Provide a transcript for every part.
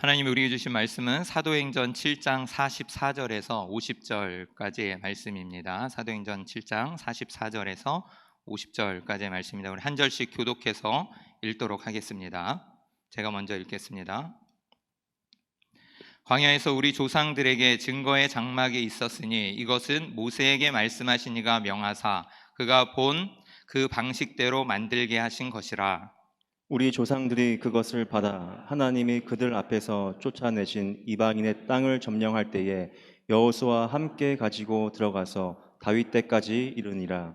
하나님이 우리에게 주신 말씀은 사도행전 7장 44절에서 50절까지의 말씀입니다. 사도행전 7장 44절에서 50절까지의 말씀입니다. 우리 한 절씩 교독해서 읽도록 하겠습니다. 제가 먼저 읽겠습니다. 광야에서 우리 조상들에게 증거의 장막이 있었으니 이것은 모세에게 말씀하신 이가 명하사 그가 본 그 방식대로 만들게 하신 것이라. 우리 조상들이 그것을 받아 하나님이 그들 앞에서 쫓아내신 이방인의 땅을 점령할 때에 여호수아와 함께 가지고 들어가서 다윗 때까지 이르니라.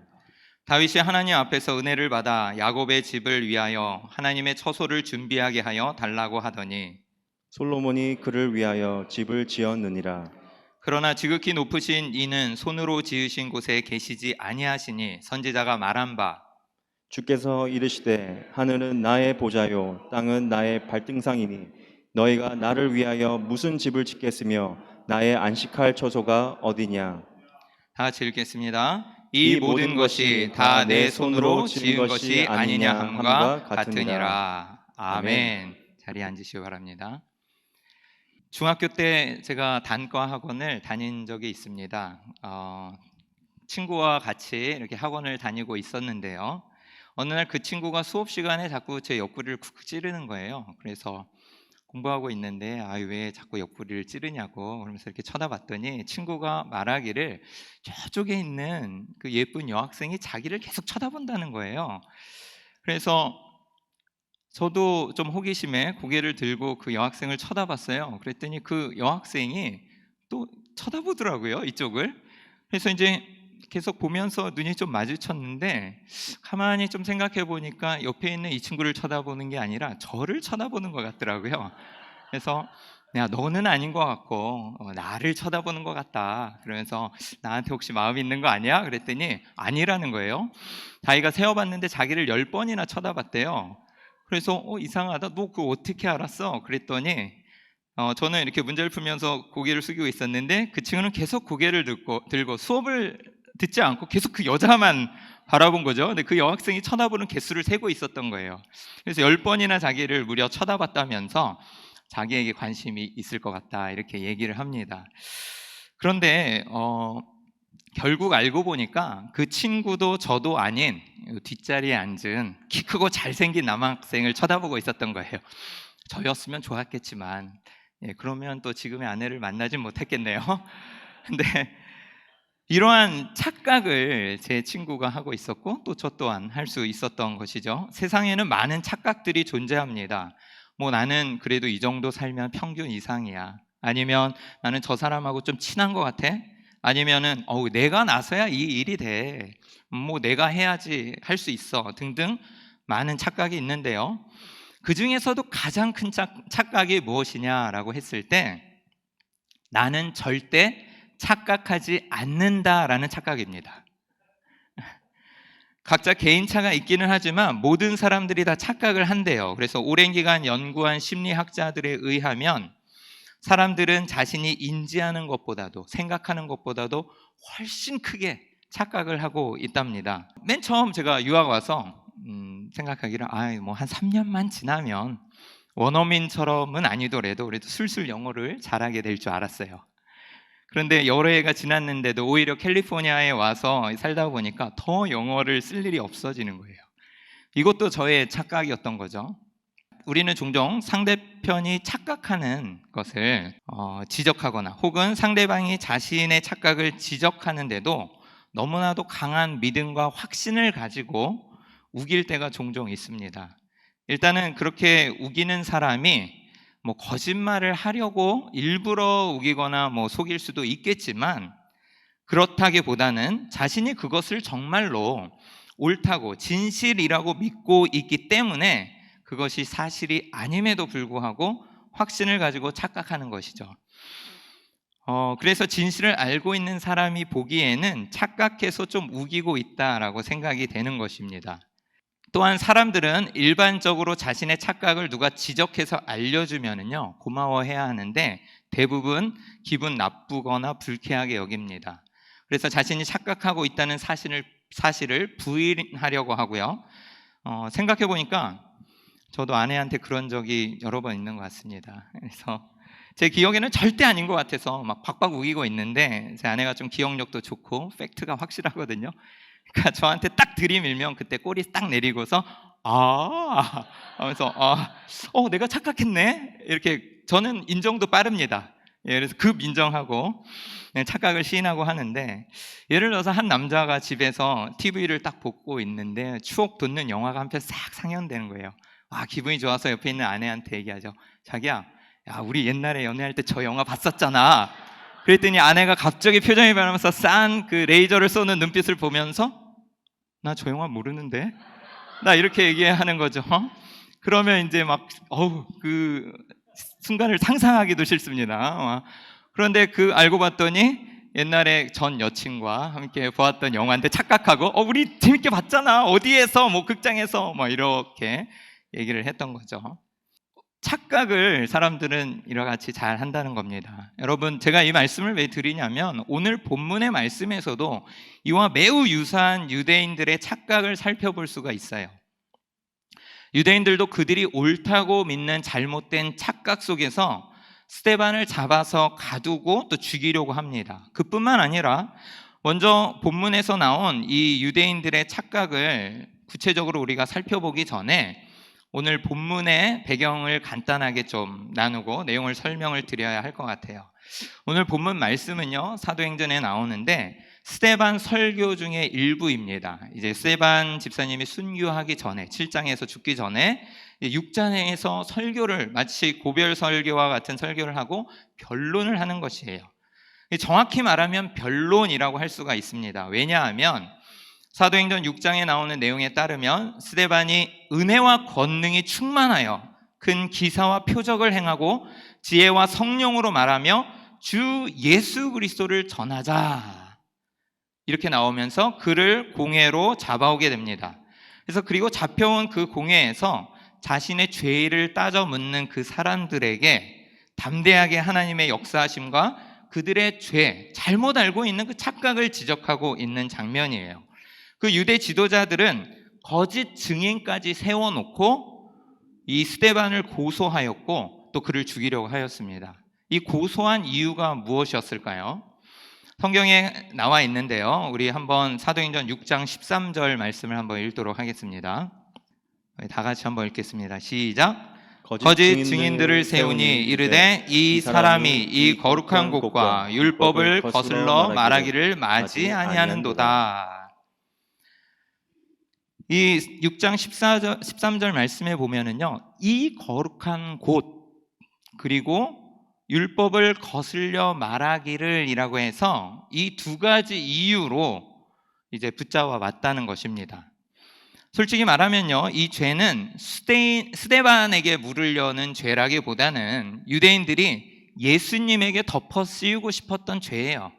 다윗이 하나님 앞에서 은혜를 받아 야곱의 집을 위하여 하나님의 처소를 준비하게 하여 달라고 하더니 솔로몬이 그를 위하여 집을 지었느니라. 그러나 지극히 높으신 이는 손으로 지으신 곳에 계시지 아니하시니 선지자가 말한 바 주께서 이르시되 하늘은 나의 보좌요 땅은 나의 발등상이니 너희가 나를 위하여 무슨 집을 짓겠으며 나의 안식할 처소가 어디냐. 다 같이 읽겠습니다. 이 모든 것이 다 내 손으로 지은 것이 아니냐 함과 같으니라. 아멘. 자리에 앉으시기 바랍니다. 중학교 때 제가 단과 학원을 다닌 적이 있습니다. 친구와 같이 이렇게 학원을 다니고 있었는데요. 어느 날 그 친구가 수업 시간에 자꾸 제 옆구리를 쿡쿡 찌르는 거예요. 그래서 공부하고 있는데 왜 자꾸 옆구리를 찌르냐고 그러면서 이렇게 쳐다봤더니 친구가 말하기를 저쪽에 있는 그 예쁜 여학생이 자기를 계속 쳐다본다는 거예요. 그래서 저도 좀 호기심에 고개를 들고 그 여학생을 쳐다봤어요. 그랬더니 그 여학생이 또 쳐다보더라고요, 이쪽을. 그래서 이제 계속 보면서 눈이 좀 마주쳤는데 가만히 좀 생각해 보니까 옆에 있는 이 친구를 쳐다보는 게 아니라 저를 쳐다보는 것 같더라고요. 그래서 야, 너는 아닌 것 같고 나를 쳐다보는 것 같다. 그러면서 나한테 혹시 마음 있는 거 아니야? 그랬더니 아니라는 거예요. 자기가 세어봤는데 자기를 10번이나 쳐다봤대요. 그래서 이상하다. 너 그거 어떻게 알았어? 그랬더니 저는 이렇게 문제를 풀면서 고개를 숙이고 있었는데 그 친구는 계속 고개를 들고 수업을 듣지 않고 계속 그 여자만 바라본 거죠. 근데 그 여학생이 쳐다보는 개수를 세고 있었던 거예요. 그래서 10번이나 자기를 무려 쳐다봤다면서 자기에게 관심이 있을 것 같다 이렇게 얘기를 합니다. 그런데 결국 알고 보니까 그 친구도 저도 아닌 뒷자리에 앉은 키 크고 잘생긴 남학생을 쳐다보고 있었던 거예요. 저였으면 좋았겠지만 그러면 또 지금의 아내를 만나진 못했겠네요. 근데 이러한 착각을 제 친구가 하고 있었고 또 저 또한 할 수 있었던 것이죠. 세상에는 많은 착각들이 존재합니다. 나는 그래도 이 정도 살면 평균 이상이야. 아니면 나는 저 사람하고 좀 친한 것 같아. 아니면은 내가 나서야 이 일이 돼. 내가 해야지 할 수 있어 등등 많은 착각이 있는데요. 그 중에서도 가장 큰 착각이 무엇이냐라고 했을 때 나는 절대 착각하지 않는다라는 착각입니다. 각자 개인차가 있기는 하지만 모든 사람들이 다 착각을 한대요. 그래서 오랜 기간 연구한 심리학자들에 의하면 사람들은 자신이 인지하는 것보다도 생각하는 것보다도 훨씬 크게 착각을 하고 있답니다. 맨 처음 제가 유학 와서 생각하기를 한 3년만 지나면 원어민처럼은 아니더라도 그래도 술술 영어를 잘하게 될 줄 알았어요. 그런데 여러 해가 지났는데도 오히려 캘리포니아에 와서 살다 보니까 더 영어를 쓸 일이 없어지는 거예요. 이것도 저의 착각이었던 거죠. 우리는 종종 상대편이 착각하는 것을 지적하거나 혹은 상대방이 자신의 착각을 지적하는데도 너무나도 강한 믿음과 확신을 가지고 우길 때가 종종 있습니다. 일단은 그렇게 우기는 사람이 거짓말을 하려고 일부러 우기거나 속일 수도 있겠지만 그렇다기보다는 자신이 그것을 정말로 옳다고 진실이라고 믿고 있기 때문에 그것이 사실이 아님에도 불구하고 확신을 가지고 착각하는 것이죠. 그래서 진실을 알고 있는 사람이 보기에는 착각해서 좀 우기고 있다라고 생각이 되는 것입니다. 또한 사람들은 일반적으로 자신의 착각을 누가 지적해서 알려주면은요 고마워해야 하는데 대부분 기분 나쁘거나 불쾌하게 여깁니다. 그래서 자신이 착각하고 있다는 사실을 부인하려고 하고요. 생각해 보니까 저도 아내한테 그런 적이 여러 번 있는 것 같습니다. 그래서 제 기억에는 절대 아닌 것 같아서 막 박박 우기고 있는데 제 아내가 좀 기억력도 좋고 팩트가 확실하거든요. 그러니까 저한테 딱 들이밀면 그때 꼬리 딱 내리고서 하면서 내가 착각했네 이렇게. 저는 인정도 빠릅니다. 예, 그래서 급 인정하고 착각을 시인하고 하는데, 예를 들어서 한 남자가 집에서 TV를 딱 보고 있는데 추억 돋는 영화가 한 편 싹 상영되는 거예요. 기분이 좋아서 옆에 있는 아내한테 얘기하죠. 자기야, 야, 우리 옛날에 연애할 때 저 영화 봤었잖아. 그랬더니 아내가 갑자기 표정이 변하면서 싼 그 레이저를 쏘는 눈빛을 보면서 나 저 영화 모르는데? 나 이렇게 얘기하는 거죠. 그러면 이제 막 그 순간을 상상하기도 싫습니다. 그런데 그 알고 봤더니 옛날에 전 여친과 함께 보았던 영화인데 착각하고 우리 재밌게 봤잖아. 어디에서 뭐 극장에서 뭐 이렇게 얘기를 했던 거죠. 착각을 사람들은 이와 같이 잘 한다는 겁니다. 여러분, 제가 이 말씀을 왜 드리냐면 오늘 본문의 말씀에서도 이와 매우 유사한 유대인들의 착각을 살펴볼 수가 있어요. 유대인들도 그들이 옳다고 믿는 잘못된 착각 속에서 스데반을 잡아서 가두고 또 죽이려고 합니다. 그뿐만 아니라 먼저 본문에서 나온 이 유대인들의 착각을 구체적으로 우리가 살펴보기 전에 오늘 본문의 배경을 간단하게 좀 나누고 내용을 설명을 드려야 할 것 같아요. 오늘 본문 말씀은요, 사도행전에 나오는데 스데반 설교 중에 일부입니다. 이제 스데반 집사님이 순교하기 전에 7장에서 죽기 전에 6장에서 설교를 마치 고별 설교와 같은 설교를 하고 변론을 하는 것이에요. 정확히 말하면 변론이라고 할 수가 있습니다. 왜냐하면 사도행전 6장에 나오는 내용에 따르면 스데반이 은혜와 권능이 충만하여 큰 기사와 표적을 행하고 지혜와 성령으로 말하며 주 예수 그리스도를 전하자, 이렇게 나오면서 그를 공회로 잡아오게 됩니다. 그래서 그리고 잡혀온 그 공회에서 자신의 죄를 따져 묻는 그 사람들에게 담대하게 하나님의 역사하심과 그들의 죄, 잘못 알고 있는 그 착각을 지적하고 있는 장면이에요. 그 유대 지도자들은 거짓 증인까지 세워놓고 이 스데반을 고소하였고 또 그를 죽이려고 하였습니다. 이 고소한 이유가 무엇이었을까요? 성경에 나와 있는데요. 우리 한번 사도행전 6장 13절 말씀을 한번 읽도록 하겠습니다. 다 같이 한번 읽겠습니다. 시작. 거짓 증인들을 세우니 이르되 이 사람이 이 거룩한 곳과 율법을 거슬러 말하기를 마지 아니하는도다. 이 6장 13절 말씀에 보면은요, 이 거룩한 곳 그리고 율법을 거슬려 말하기를 이라고 해서 이 두 가지 이유로 이제 붙잡아 왔다는 것입니다. 솔직히 말하면요, 이 죄는 스데반에게 물으려는 죄라기보다는 유대인들이 예수님에게 덮어 씌우고 싶었던 죄예요.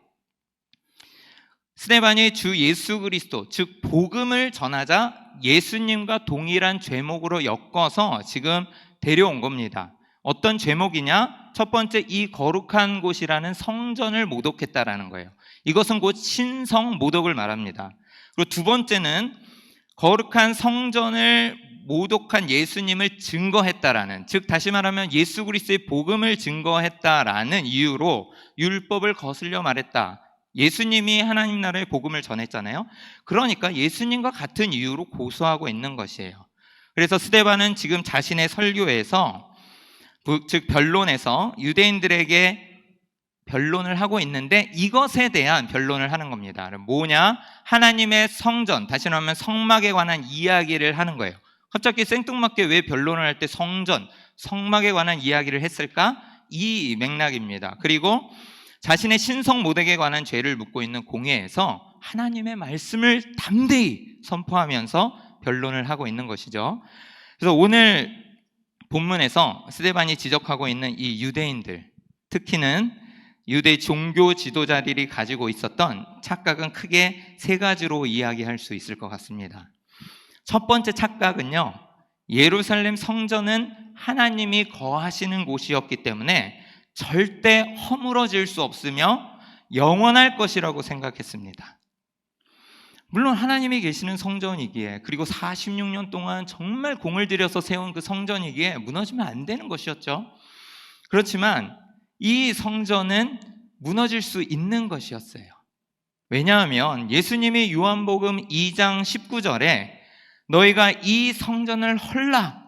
스데반이 주 예수 그리스도, 즉 복음을 전하자 예수님과 동일한 죄목으로 엮어서 지금 데려온 겁니다. 어떤 죄목이냐? 첫 번째, 이 거룩한 곳이라는 성전을 모독했다라는 거예요. 이것은 곧 신성 모독을 말합니다. 그리고 두 번째는 거룩한 성전을 모독한 예수님을 증거했다라는, 즉 다시 말하면 예수 그리스도의 복음을 증거했다라는 이유로 율법을 거슬려 말했다. 예수님이 하나님 나라의 복음을 전했잖아요. 그러니까 예수님과 같은 이유로 고소하고 있는 것이에요. 그래서 스데반은 지금 자신의 설교에서, 즉 변론에서 유대인들에게 변론을 하고 있는데 이것에 대한 변론을 하는 겁니다. 뭐냐? 하나님의 성전, 다시 말하면 성막에 관한 이야기를 하는 거예요. 갑자기 생뚱맞게 왜 변론을 할 때 성전, 성막에 관한 이야기를 했을까? 이 맥락입니다. 그리고 자신의 신성 모독에 관한 죄를 묻고 있는 공회에서 하나님의 말씀을 담대히 선포하면서 변론을 하고 있는 것이죠. 그래서 오늘 본문에서 스데반이 지적하고 있는 이 유대인들, 특히는 유대 종교 지도자들이 가지고 있었던 착각은 크게 세 가지로 이야기할 수 있을 것 같습니다. 첫 번째 착각은요, 예루살렘 성전은 하나님이 거하시는 곳이었기 때문에 절대 허물어질 수 없으며 영원할 것이라고 생각했습니다. 물론 하나님이 계시는 성전이기에, 그리고 46년 동안 정말 공을 들여서 세운 그 성전이기에 무너지면 안 되는 것이었죠. 그렇지만 이 성전은 무너질 수 있는 것이었어요. 왜냐하면 예수님이 요한복음 2장 19절에 너희가 이 성전을 헐라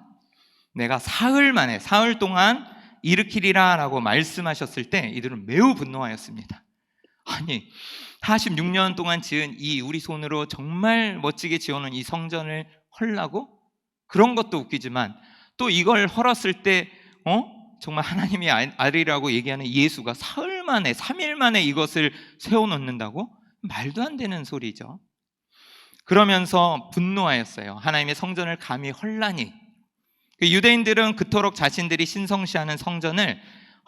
내가 사흘 동안 일으키리라 라고 말씀하셨을 때 이들은 매우 분노하였습니다. 아니, 46년 동안 지은 이 우리 손으로 정말 멋지게 지어놓은 이 성전을 헐라고? 그런 것도 웃기지만 또 이걸 헐었을 때 정말 하나님이 아리라고 얘기하는 예수가 사흘 만에 3일 만에 이것을 세워놓는다고? 말도 안 되는 소리죠. 그러면서 분노하였어요. 하나님의 성전을 감히 헐라니. 유대인들은 그토록 자신들이 신성시하는 성전을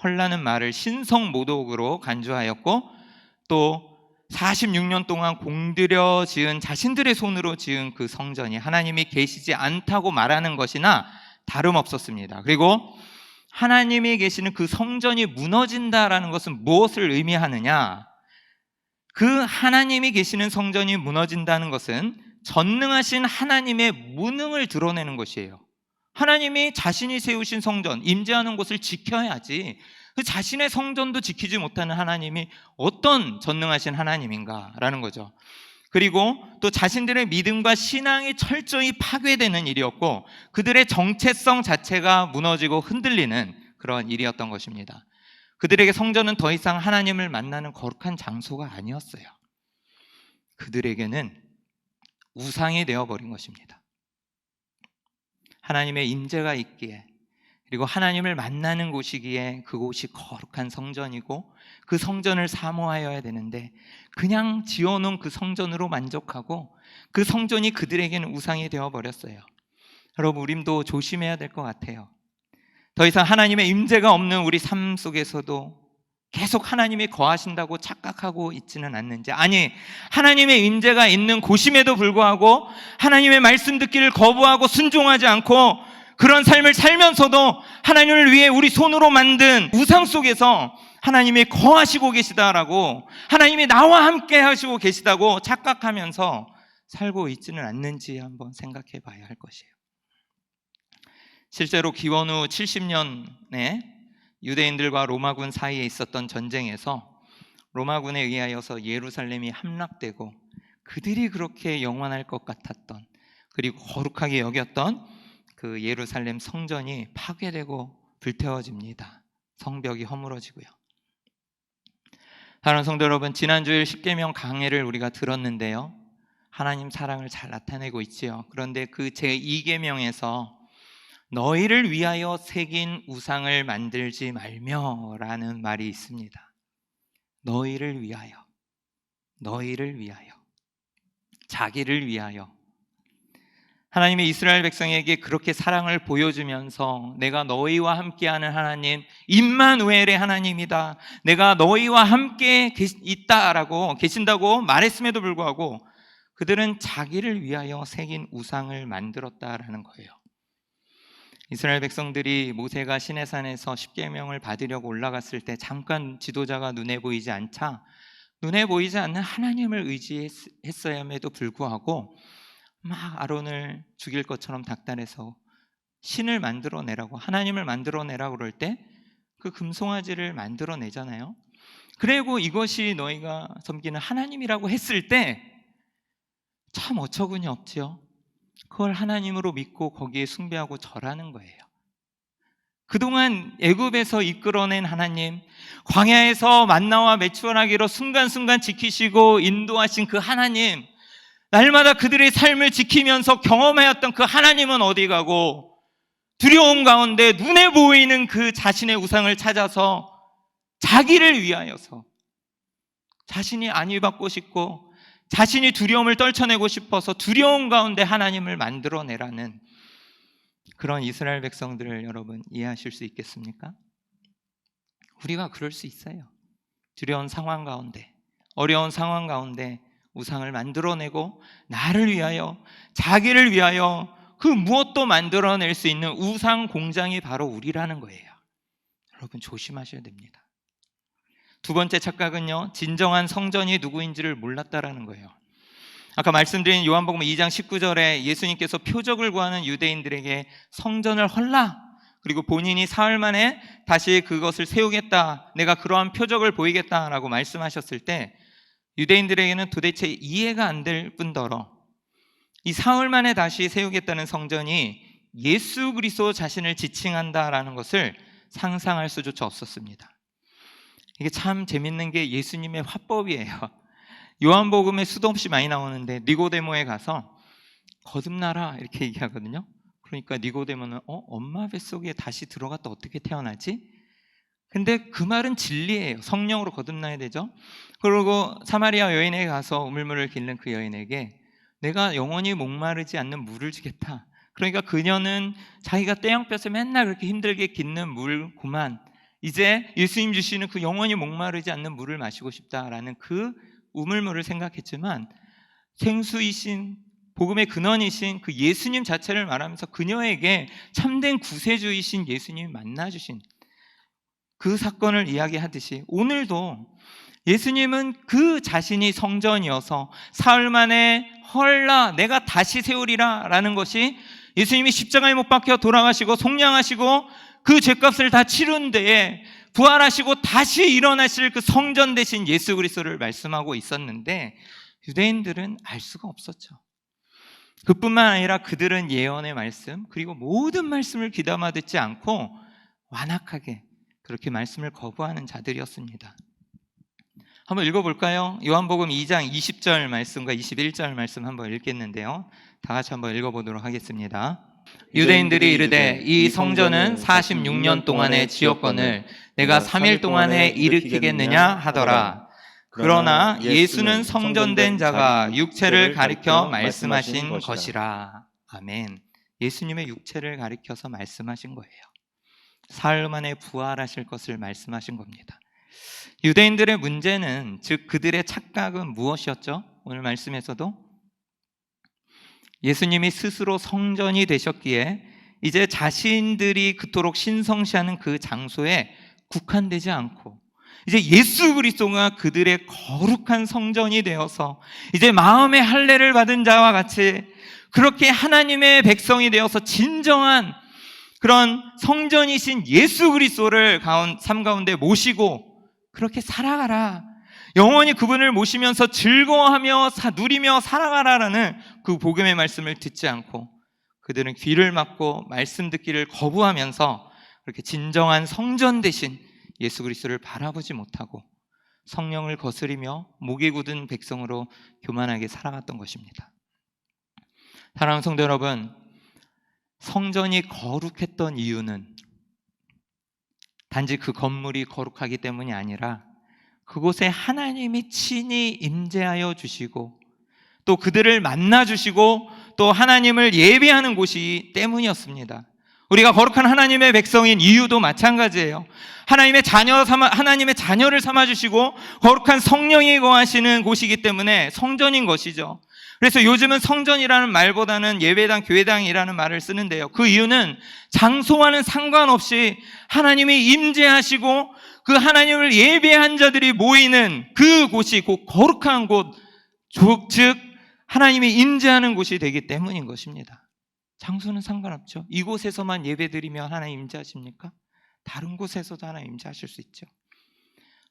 헐라는 말을 신성모독으로 간주하였고, 또 46년 동안 공들여 지은 자신들의 손으로 지은 그 성전이 하나님이 계시지 않다고 말하는 것이나 다름없었습니다. 그리고 하나님이 계시는 그 성전이 무너진다라는 것은 무엇을 의미하느냐? 그 하나님이 계시는 성전이 무너진다는 것은 전능하신 하나님의 무능을 드러내는 것이에요. 하나님이 자신이 세우신 성전, 임재하는 곳을 지켜야지 그 자신의 성전도 지키지 못하는 하나님이 어떤 전능하신 하나님인가라는 거죠. 그리고 또 자신들의 믿음과 신앙이 철저히 파괴되는 일이었고, 그들의 정체성 자체가 무너지고 흔들리는 그런 일이었던 것입니다. 그들에게 성전은 더 이상 하나님을 만나는 거룩한 장소가 아니었어요. 그들에게는 우상이 되어버린 것입니다. 하나님의 임재가 있기에, 그리고 하나님을 만나는 곳이기에 그곳이 거룩한 성전이고 그 성전을 사모하여야 되는데, 그냥 지어놓은 그 성전으로 만족하고 그 성전이 그들에게는 우상이 되어버렸어요. 여러분, 우림도 조심해야 될 것 같아요. 더 이상 하나님의 임재가 없는 우리 삶 속에서도 계속 하나님이 거하신다고 착각하고 있지는 않는지, 아니 하나님의 임재가 있는 곳임에도 불구하고 하나님의 말씀 듣기를 거부하고 순종하지 않고 그런 삶을 살면서도 하나님을 위해 우리 손으로 만든 우상 속에서 하나님이 거하시고 계시다라고, 하나님이 나와 함께 하시고 계시다고 착각하면서 살고 있지는 않는지 한번 생각해 봐야 할 것이에요. 실제로 기원 후 70년에 유대인들과 로마군 사이에 있었던 전쟁에서 로마군에 의하여서 예루살렘이 함락되고, 그들이 그렇게 영원할 것 같았던, 그리고 거룩하게 여겼던 그 예루살렘 성전이 파괴되고 불태워집니다. 성벽이 허물어지고요. 사랑하는 성도 여러분, 지난주일 십계명 강해를 우리가 들었는데요, 하나님 사랑을 잘 나타내고 있지요. 그런데 그 제2계명에서 너희를 위하여 새긴 우상을 만들지 말며 라는 말이 있습니다. 너희를 위하여, 너희를 위하여, 자기를 위하여. 하나님이 이스라엘 백성에게 그렇게 사랑을 보여주면서 내가 너희와 함께하는 하나님, 임마누엘의 하나님이다, 내가 너희와 함께 있다라고 계신다고 말했음에도 불구하고 그들은 자기를 위하여 새긴 우상을 만들었다라는 거예요. 이스라엘 백성들이 모세가 시내산에서 십계명을 받으려고 올라갔을 때 잠깐 지도자가 눈에 보이지 않자 눈에 보이지 않는 하나님을 의지했어야함에도 불구하고 막 아론을 죽일 것처럼 닥달해서 신을 만들어내라고, 하나님을 만들어내라고 그럴 때 그 금송아지를 만들어내잖아요. 그리고 이것이 너희가 섬기는 하나님이라고 했을 때 참 어처구니 없지요. 그걸 하나님으로 믿고 거기에 숭배하고 절하는 거예요. 그동안 애굽에서 이끌어낸 하나님, 광야에서 만나와 메추라기로 순간순간 지키시고 인도하신 그 하나님, 날마다 그들의 삶을 지키면서 경험하였던 그 하나님은 어디 가고, 두려움 가운데 눈에 보이는 그 자신의 우상을 찾아서 자기를 위하여서 자신이 안위받고 싶고 자신이 두려움을 떨쳐내고 싶어서 두려움 가운데 하나님을 만들어내라는 그런 이스라엘 백성들을 여러분 이해하실 수 있겠습니까? 우리가 그럴 수 있어요. 두려운 상황 가운데, 어려운 상황 가운데 우상을 만들어내고 나를 위하여, 자기를 위하여 그 무엇도 만들어낼 수 있는 우상 공장이 바로 우리라는 거예요. 여러분 조심하셔야 됩니다. 두 번째 착각은요, 진정한 성전이 누구인지를 몰랐다라는 거예요. 아까 말씀드린 요한복음 2장 19절에 예수님께서 표적을 구하는 유대인들에게 성전을 헐라, 그리고 본인이 사흘 만에 다시 그것을 세우겠다, 내가 그러한 표적을 보이겠다라고 말씀하셨을 때 유대인들에게는 도대체 이해가 안 될 뿐더러 이 사흘 만에 다시 세우겠다는 성전이 예수 그리스도 자신을 지칭한다라는 것을 상상할 수조차 없었습니다. 이게 참 재밌는 게 예수님의 화법이에요. 요한복음에 수도 없이 많이 나오는데 니고데모에 가서 거듭나라 이렇게 얘기하거든요. 그러니까 니고데모는 엄마 뱃속에 다시 들어갔다 어떻게 태어나지? 근데 그 말은 진리예요. 성령으로 거듭나야 되죠. 그리고 사마리아 여인에게 가서 우물물을 길는 그 여인에게 내가 영원히 목마르지 않는 물을 주겠다. 그러니까 그녀는 자기가 떼양볕에 맨날 그렇게 힘들게 깃는 물 그만, 이제 예수님 주시는 그 영원히 목마르지 않는 물을 마시고 싶다라는 그 우물물을 생각했지만 생수이신 복음의 근원이신 그 예수님 자체를 말하면서 그녀에게 참된 구세주이신 예수님이 만나주신 그 사건을 이야기하듯이 오늘도 예수님은 그 자신이 성전이어서 사흘 만에 헐라 내가 다시 세우리라 라는 것이 예수님이 십자가에 못 박혀 돌아가시고 속량하시고 그 죄값을 다 치른 데에 부활하시고 다시 일어나실 그 성전 되신 예수 그리스도를 말씀하고 있었는데 유대인들은 알 수가 없었죠. 그뿐만 아니라 그들은 예언의 말씀 그리고 모든 말씀을 귀담아 듣지 않고 완악하게 그렇게 말씀을 거부하는 자들이었습니다. 한번 읽어볼까요? 요한복음 2장 20절 말씀과 21절 말씀 한번 읽겠는데요, 다 같이 한번 읽어보도록 하겠습니다. 유대인들이 이르되 이 성전은 46년 동안의 지역권을 내가 3일 동안에 일으키겠느냐 하더라. 그러나 예수는 성전된 자가 육체를 가리켜 말씀하신 것이라. 아멘. 예수님의 육체를 가리켜서 말씀하신 거예요. 사흘 만에 부활하실 것을 말씀하신 겁니다. 유대인들의 문제는, 즉 그들의 착각은 무엇이었죠? 오늘 말씀에서도 예수님이 스스로 성전이 되셨기에 이제 자신들이 그토록 신성시하는 그 장소에 국한되지 않고 이제 예수 그리스도가 그들의 거룩한 성전이 되어서 이제 마음의 할례를 받은 자와 같이 그렇게 하나님의 백성이 되어서 진정한 그런 성전이신 예수 그리스도를 삶 가운데 모시고 그렇게 살아가라, 영원히 그분을 모시면서 즐거워하며 누리며 살아가라라는 그 복음의 말씀을 듣지 않고 그들은 귀를 막고 말씀 듣기를 거부하면서 그렇게 진정한 성전 되신 예수 그리스도를 바라보지 못하고 성령을 거스리며 목이 굳은 백성으로 교만하게 살아갔던 것입니다. 사랑하는 성도 여러분, 성전이 거룩했던 이유는 단지 그 건물이 거룩하기 때문이 아니라 그곳에 하나님이 친히 임재하여 주시고 또 그들을 만나 주시고 또 하나님을 예배하는 곳이 때문이었습니다. 우리가 거룩한 하나님의 백성인 이유도 마찬가지예요. 하나님의 자녀를 삼아 주시고 거룩한 성령이 거하시는 곳이기 때문에 성전인 것이죠. 그래서 요즘은 성전이라는 말보다는 예배당, 교회당이라는 말을 쓰는데요, 그 이유는 장소와는 상관없이 하나님이 임재하시고 그 하나님을 예배한 자들이 모이는 그 곳이 곧 거룩한 곳, 즉 하나님이 임재하는 곳이 되기 때문인 것입니다. 장소는 상관없죠. 이곳에서만 예배드리면 하나님 임재하십니까? 다른 곳에서도 하나님 임재하실 수 있죠.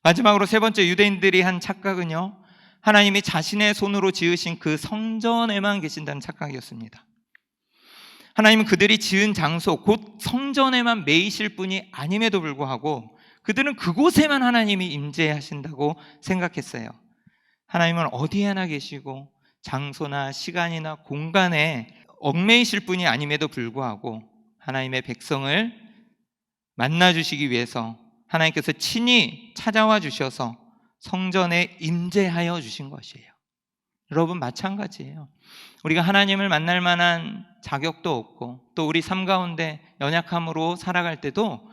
마지막으로 세 번째, 유대인들이 한 착각은요, 하나님이 자신의 손으로 지으신 그 성전에만 계신다는 착각이었습니다. 하나님은 그들이 지은 장소, 곧 성전에만 매이실 분이 아님에도 불구하고 그들은 그곳에만 하나님이 임재하신다고 생각했어요. 하나님은 어디에나 계시고 장소나 시간이나 공간에 얽매이실 분이 아님에도 불구하고 하나님의 백성을 만나주시기 위해서 하나님께서 친히 찾아와 주셔서 성전에 임재하여 주신 것이에요. 여러분, 마찬가지예요. 우리가 하나님을 만날 만한 자격도 없고 또 우리 삶 가운데 연약함으로 살아갈 때도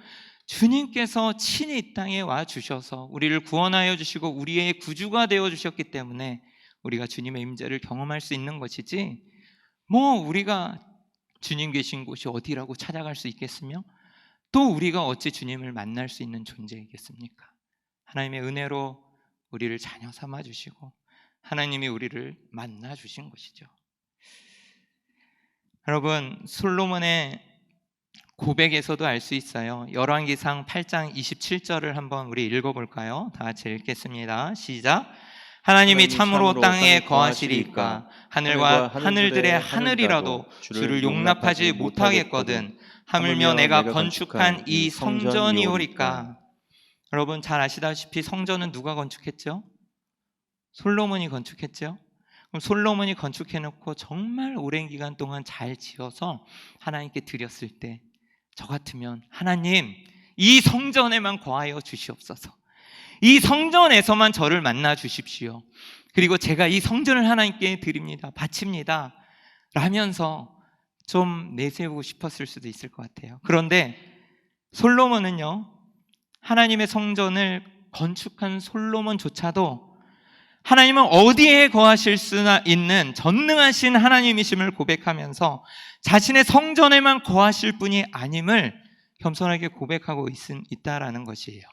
주님께서 친히 이 땅에 와 주셔서 우리를 구원하여 주시고 우리의 구주가 되어 주셨기 때문에 우리가 주님의 임재를 경험할 수 있는 것이지, 우리가 주님 계신 곳이 어디라고 찾아갈 수 있겠으며 또 우리가 어찌 주님을 만날 수 있는 존재이겠습니까? 하나님의 은혜로 우리를 자녀 삼아 주시고 하나님이 우리를 만나 주신 것이죠. 여러분, 솔로몬의 고백에서도 알 수 있어요. 열왕기상 8장 27절을 한번 우리 읽어볼까요? 다 같이 읽겠습니다. 시작. 하나님이 참으로 땅에 거하시리까 하늘과 하늘들의 하늘이라도 주를 용납하지 못하겠거든 하물며 내가 건축한 이 성전이오리까. 여러분 잘 아시다시피 성전은 누가 건축했죠? 솔로몬이 건축했죠. 그럼 솔로몬이 건축해놓고 정말 오랜 기간 동안 잘 지어서 하나님께 드렸을 때 저 같으면 하나님 이 성전에만 거하여 주시옵소서, 이 성전에서만 저를 만나 주십시오, 그리고 제가 이 성전을 하나님께 드립니다, 바칩니다 라면서 좀 내세우고 싶었을 수도 있을 것 같아요. 그런데 솔로몬은요, 하나님의 성전을 건축한 솔로몬조차도 하나님은 어디에 거하실 수 있는 전능하신 하나님이심을 고백하면서 자신의 성전에만 거하실 분이 아님을 겸손하게 고백하고 있다라는 것이에요.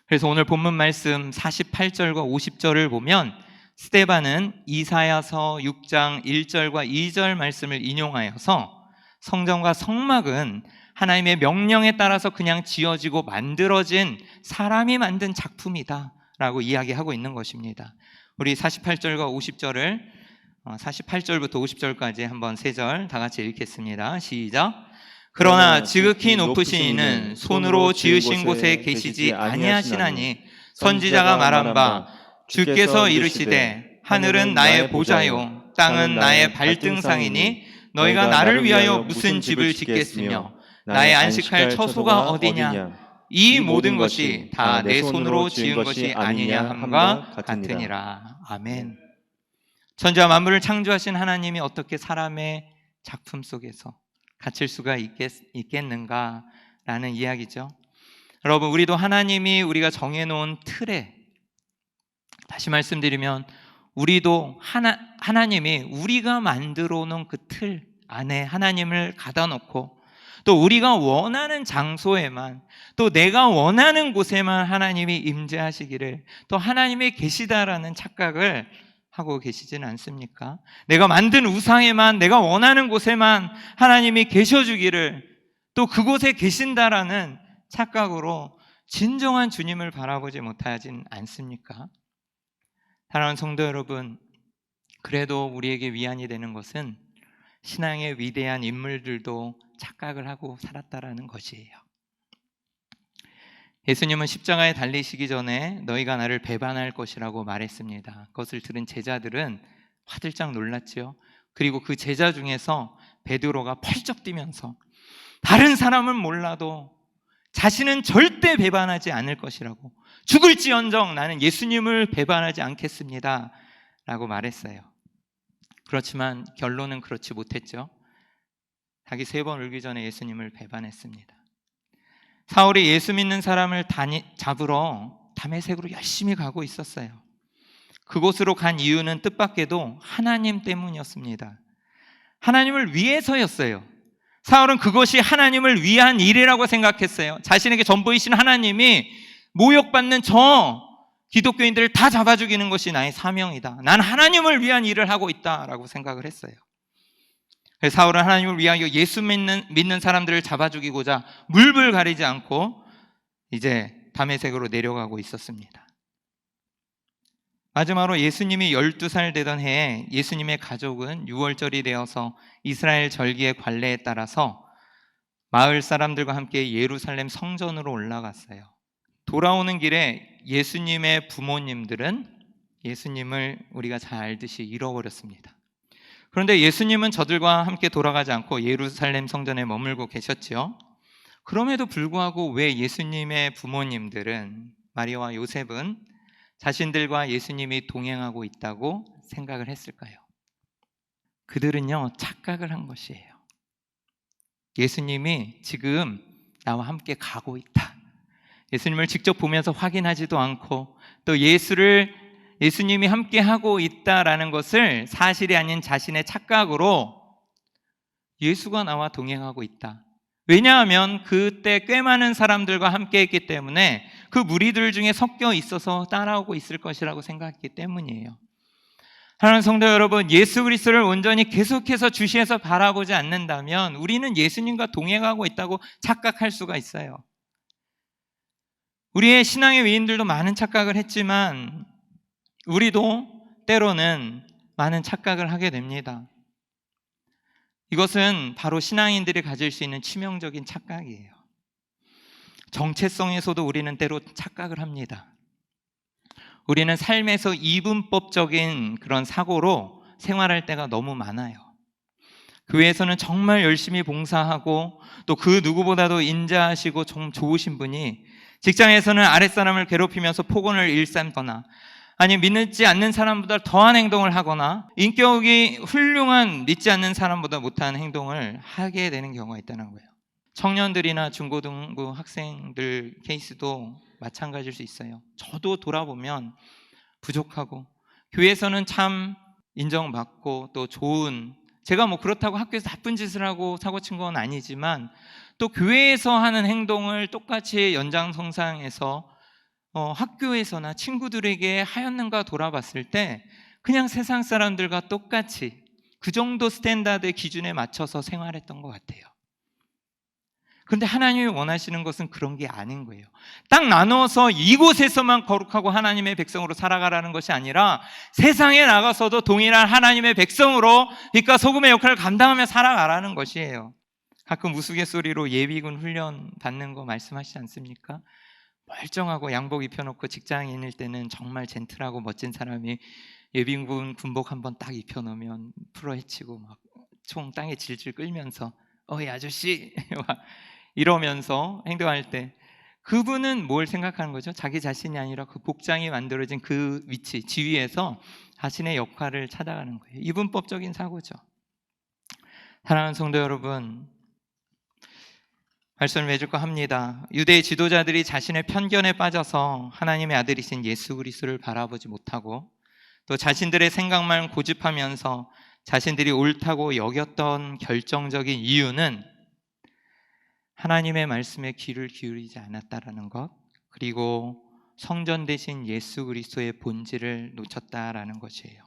그래서 오늘 본문 말씀 48절과 50절을 보면 스데반은 이사야서 6장 1절과 2절 말씀을 인용하여서 성전과 성막은 하나님의 명령에 따라서 그냥 지어지고 만들어진 사람이 만든 작품이다 라고 이야기하고 있는 것입니다. 우리 48절과 50절을 48절부터 50절까지 한번 3절 다 같이 읽겠습니다. 시작. 그러나 지극히 높으신 이는 손으로 지으신 곳에 계시지 아니하시나니 선지자가 말한 바 주께서 이르시되 하늘은 나의 보좌요 땅은 나의 발등상이니 너희가 나를 위하여 무슨 집을 짓겠으며 나의 안식할 처소가 어디냐. 이 모든 것이 다 내 손으로 지은 것이 아니냐 함과 같으니라. 아멘. 천지와 만물을 창조하신 하나님이 어떻게 사람의 작품 속에서 갇힐 수가 있겠는가라는 이야기죠. 여러분, 우리도 하나님이 우리가 정해놓은 틀에, 다시 말씀드리면 우리도 하나님이 우리가 만들어 놓은 그 틀 안에 하나님을 가다 놓고 또 우리가 원하는 장소에만, 또 내가 원하는 곳에만 하나님이 임재하시기를, 또 하나님이 계시다라는 착각을 하고 계시지는 않습니까? 내가 만든 우상에만, 내가 원하는 곳에만 하나님이 계셔주기를, 또 그곳에 계신다라는 착각으로 진정한 주님을 바라보지 못하진 않습니까? 사랑하는 성도 여러분, 그래도 우리에게 위안이 되는 것은 신앙의 위대한 인물들도 착각을 하고 살았다라는 것이에요. 예수님은 십자가에 달리시기 전에 너희가 나를 배반할 것이라고 말했습니다. 그것을 들은 제자들은 화들짝 놀랐지요. 그리고 그 제자 중에서 베드로가 펄쩍 뛰면서 다른 사람은 몰라도 자신은 절대 배반하지 않을 것이라고, 죽을지언정 나는 예수님을 배반하지 않겠습니다 라고 말했어요. 그렇지만 결론은 그렇지 못했죠. 닭이 3번 울기 전에 예수님을 배반했습니다. 사울이 예수 믿는 사람을 잡으러 다메섹으로 열심히 가고 있었어요. 그곳으로 간 이유는 뜻밖에도 하나님 때문이었습니다. 하나님을 위해서였어요. 사울은 그것이 하나님을 위한 일이라고 생각했어요. 자신에게 전부이신 하나님이 모욕받는 저 기독교인들을 다 잡아 죽이는 것이 나의 사명이다, 난 하나님을 위한 일을 하고 있다라고 생각을 했어요. 그래서 사울은 하나님을 위하여 예수 믿는 사람들을 잡아 죽이고자 물불 가리지 않고 이제 다메섹으로 내려가고 있었습니다. 마지막으로 예수님이 12살 되던 해에 예수님의 가족은 유월절이 되어서 이스라엘 절기의 관례에 따라서 마을 사람들과 함께 예루살렘 성전으로 올라갔어요. 돌아오는 길에 예수님의 부모님들은 예수님을 우리가 잘 알듯이 잃어버렸습니다. 그런데 예수님은 저들과 함께 돌아가지 않고 예루살렘 성전에 머물고 계셨지요. 그럼에도 불구하고 왜 예수님의 부모님들은, 마리아와 요셉은 자신들과 예수님이 동행하고 있다고 생각을 했을까요? 그들은요, 착각을 한 것이에요. 예수님이 지금 나와 함께 가고 있다, 예수님을 직접 보면서 확인하지도 않고 또 예수님이 함께 하고 있다라는 것을 사실이 아닌 자신의 착각으로 예수가 나와 동행하고 있다, 왜냐하면 그때 꽤 많은 사람들과 함께 했기 때문에 그 무리들 중에 섞여 있어서 따라오고 있을 것이라고 생각했기 때문이에요. 사랑하는 성도 여러분, 예수 그리스도를 온전히 계속해서 주시해서 바라보지 않는다면 우리는 예수님과 동행하고 있다고 착각할 수가 있어요. 우리의 신앙의 위인들도 많은 착각을 했지만 우리도 때로는 많은 착각을 하게 됩니다. 이것은 바로 신앙인들이 가질 수 있는 치명적인 착각이에요. 정체성에서도 우리는 때로 착각을 합니다. 우리는 삶에서 이분법적인 그런 사고로 생활할 때가 너무 많아요. 교회에서는 정말 열심히 봉사하고 또 그 누구보다도 인자하시고 좀 좋으신 분이 직장에서는 아랫사람을 괴롭히면서 폭언을 일삼거나 아니 믿지 않는 사람보다 더한 행동을 하거나 인격이 훌륭한 믿지 않는 사람보다 못한 행동을 하게 되는 경우가 있다는 거예요. 청년들이나 중고등부 학생들 케이스도 마찬가지일 수 있어요. 저도 돌아보면 부족하고 교회에서는 참 인정받고 또 좋은, 제가 뭐 그렇다고 학교에서 나쁜 짓을 하고 사고친 건 아니지만 또 교회에서 하는 행동을 똑같이 연장선상에서 학교에서나 친구들에게 하였는가 돌아봤을 때 그냥 세상 사람들과 똑같이 그 정도 스탠다드 기준에 맞춰서 생활했던 것 같아요. 그런데 하나님이 원하시는 것은 그런 게 아닌 거예요. 딱 나눠서 이곳에서만 거룩하고 하나님의 백성으로 살아가라는 것이 아니라 세상에 나가서도 동일한 하나님의 백성으로 빛과 소금의 역할을 감당하며 살아가라는 것이에요. 가끔 우스갯소리로 예비군 훈련 받는 거 말씀하시지 않습니까? 멀쩡하고 양복 입혀놓고 직장인일 때는 정말 젠틀하고 멋진 사람이 예비군 군복 한번 딱 입혀놓으면 풀어헤치고 막 총 땅에 질질 끌면서 이 아저씨 이러면서 행동할 때 그분은 뭘 생각하는 거죠? 자기 자신이 아니라 그 복장이 만들어진 그 위치, 지위에서 자신의 역할을 찾아가는 거예요. 이분법적인 사고죠. 사랑하는 성도 여러분, 말씀을 맺을까 합니다. 유대의 지도자들이 자신의 편견에 빠져서 하나님의 아들이신 예수 그리스도를 바라보지 못하고 또 자신들의 생각만 고집하면서 자신들이 옳다고 여겼던 결정적인 이유는 하나님의 말씀에 귀를 기울이지 않았다라는 것, 그리고 성전 대신 예수 그리스도의 본질을 놓쳤다라는 것이에요.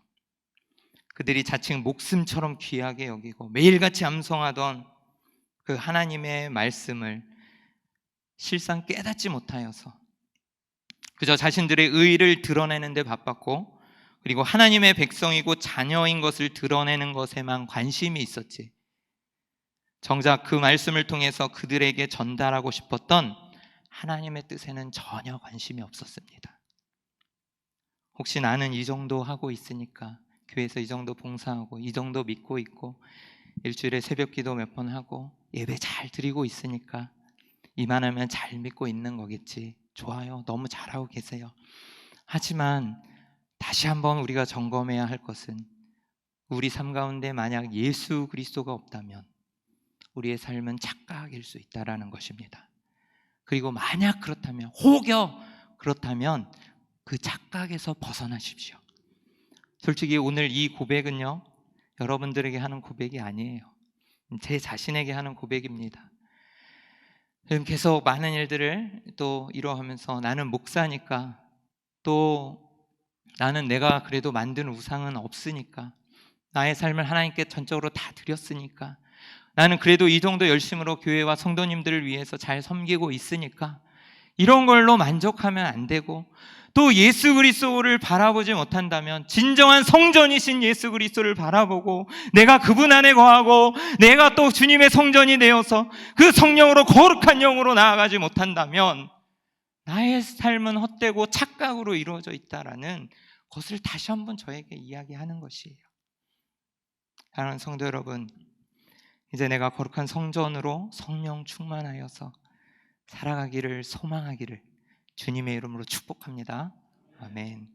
그들이 자칭 목숨처럼 귀하게 여기고 매일같이 암송하던 그 하나님의 말씀을 실상 깨닫지 못하여서 그저 자신들의 의의를 드러내는 데 바빴고 그리고 하나님의 백성이고 자녀인 것을 드러내는 것에만 관심이 있었지 정작 그 말씀을 통해서 그들에게 전달하고 싶었던 하나님의 뜻에는 전혀 관심이 없었습니다. 혹시 나는 이 정도 하고 있으니까 교회에서 이 정도 봉사하고 이 정도 믿고 있고 일주일에 새벽 기도 몇 번 하고 예배 잘 드리고 있으니까 이만하면 잘 믿고 있는 거겠지. 좋아요. 너무 잘하고 계세요. 하지만 다시 한번 우리가 점검해야 할 것은 우리 삶 가운데 만약 예수 그리스도가 없다면 우리의 삶은 착각일 수 있다는 것입니다. 그리고 만약 그렇다면 혹여 그렇다면 그 착각에서 벗어나십시오. 솔직히 오늘 이 고백은요 여러분들에게 하는 고백이 아니에요. 제 자신에게 하는 고백입니다. 지금 계속 많은 일들을 또 이뤄가면서 나는 목사니까 또 나는 내가 그래도 만든 우상은 없으니까 나의 삶을 하나님께 전적으로 다 드렸으니까 나는 그래도 이 정도 열심으로 교회와 성도님들을 위해서 잘 섬기고 있으니까 이런 걸로 만족하면 안 되고 또 예수 그리스도를 바라보지 못한다면 진정한 성전이신 예수 그리스도를 바라보고 내가 그분 안에 거하고 내가 또 주님의 성전이 되어서 그 성령으로 거룩한 영으로 나아가지 못한다면 나의 삶은 헛되고 착각으로 이루어져 있다라는 것을 다시 한번 저에게 이야기하는 것이에요. 사랑하는 성도 여러분, 이제 내가 거룩한 성전으로 성령 충만하여서 살아가기를 소망하기를 주님의 이름으로 축복합니다. 아멘.